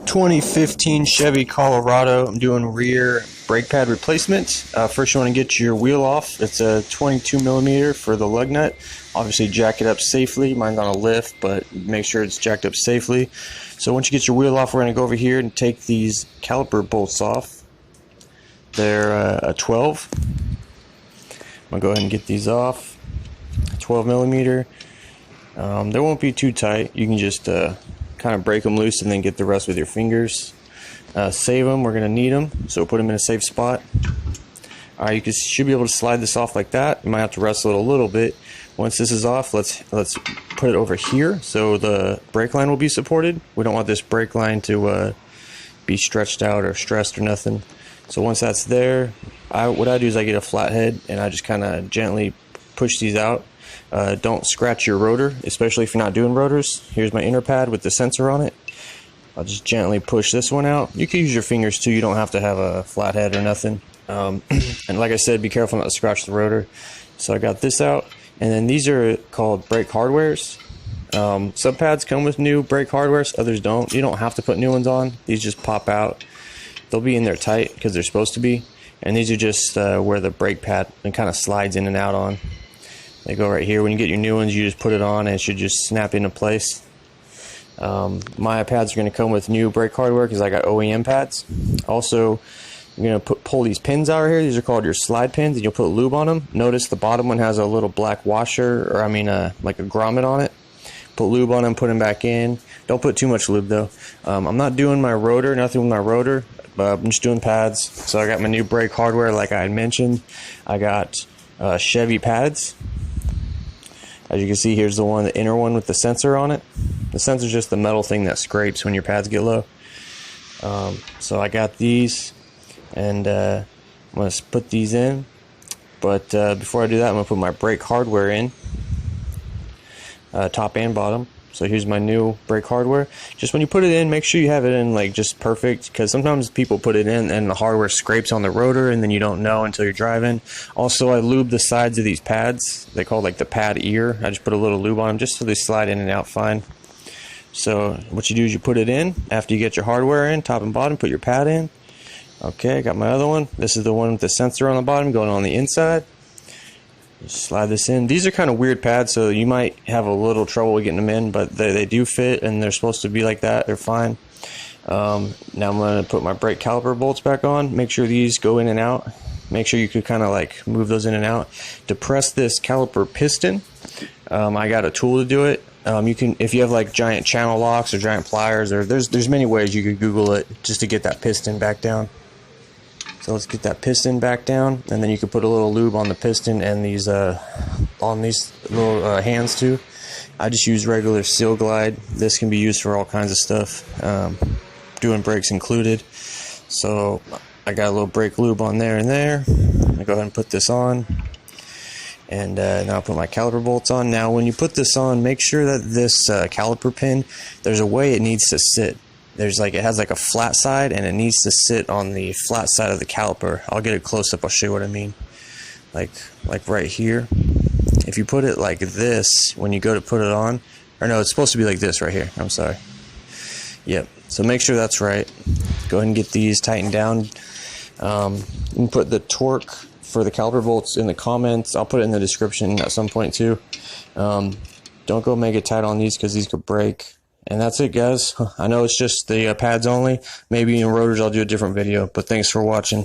2015 Chevy Colorado. I'm doing rear brake pad replacement. First you want to get your wheel off. It's a 22 millimeter for the lug nut. Obviously jack it up safely. Mine's on a lift, but make sure it's jacked up safely. So once you get your wheel off, we're going to go over here and take these caliper bolts off. They're a 12. I'm going to go ahead and get these off. 12 millimeter. They won't be too tight. You can just kind of break them loose and then get the rest with your fingers. Save them. We're going to need them, so put them in a safe spot. Alright, you should be able to slide this off like that. You might have to wrestle it a little bit. Once this is off, let's put it over here so the brake line will be supported. We don't want this brake line to be stretched out or stressed or nothing. So once that's there, what I do is I get a flathead and I just kind of gently push these out. Don't scratch your rotor, especially if you're not doing rotors. Here's my inner pad with the sensor on it. I'll just gently push this one out. You can use your fingers too. You don't have to have a flathead or nothing. And like I said, be careful not to scratch the rotor. So I got this out. And then these are called brake hardwares. Some pads come with new brake hardwares, others don't. You don't have to put new ones on. These just pop out. They'll be in there tight because they're supposed to be. And these are just where the brake pad kind of slides in and out on. They go right here. When you get your new ones, you just put it on and it should just snap into place. My pads are going to come with new brake hardware because I got OEM pads. Also, you're going to pull these pins out here. These are called your slide pins, and you'll put lube on them. Notice the bottom one has a little black washer, or like a grommet on it. Put lube on them, put them back in. Don't put too much lube though. I'm not doing my rotor, nothing with my rotor, but I'm just doing pads. So I got my new brake hardware like I had mentioned. I got Chevy pads. As you can see, here's the inner one with the sensor on it. The sensor is just the metal thing that scrapes when your pads get low. So I got these, and I'm going to put these in. But before I do that, I'm going to put my brake hardware in, top and bottom. So here's my new brake hardware. Just when you put it in, make sure you have it in like just perfect, because sometimes people put it in and the hardware scrapes on the rotor and then you don't know until you're driving. Also, I lube the sides of these pads. They call like the pad ear. I just put a little lube on them just so they slide in and out fine. So what you do is you put it in after you get your hardware in, top and bottom, put your pad in. Okay, I got my other one. This is the one with the sensor on the bottom going on the inside. Just slide this in. These are kind of weird pads, so you might have a little trouble getting them in, but they do fit and they're supposed to be like that. They're fine. Now I'm going to put my brake caliper bolts back on. Make sure these go in and out. Make sure you could kind of like move those in and out. To press this caliper piston, I got a tool to do it. You can, if you have like giant channel locks or giant pliers, or there's many ways you could Google it just to get that piston back down. So let's get that piston back down, and then you can put a little lube on the piston and these on these little hands too. I just use regular Seal Glide. This can be used for all kinds of stuff, doing brakes included. So I got a little brake lube on there and there. I go ahead and put this on, and now I'll put my caliper bolts on. Now when you put this on, make sure that this caliper pin, there's a way it needs to sit. It has like a flat side, and it needs to sit on the flat side of the caliper. I'll get a close up. I'll show you what I mean. Like right here. If you put it like this, when you go to put it on, or no, it's supposed to be like this right here. I'm sorry. Yep. So make sure that's right. Go ahead and get these tightened down. You can put the torque for the caliper bolts in the comments. I'll put it in the description at some point too. Don't go make it tight on these because these could break. And that's it, guys. I know it's just the pads only. Maybe in rotors I'll do a different video, but thanks for watching.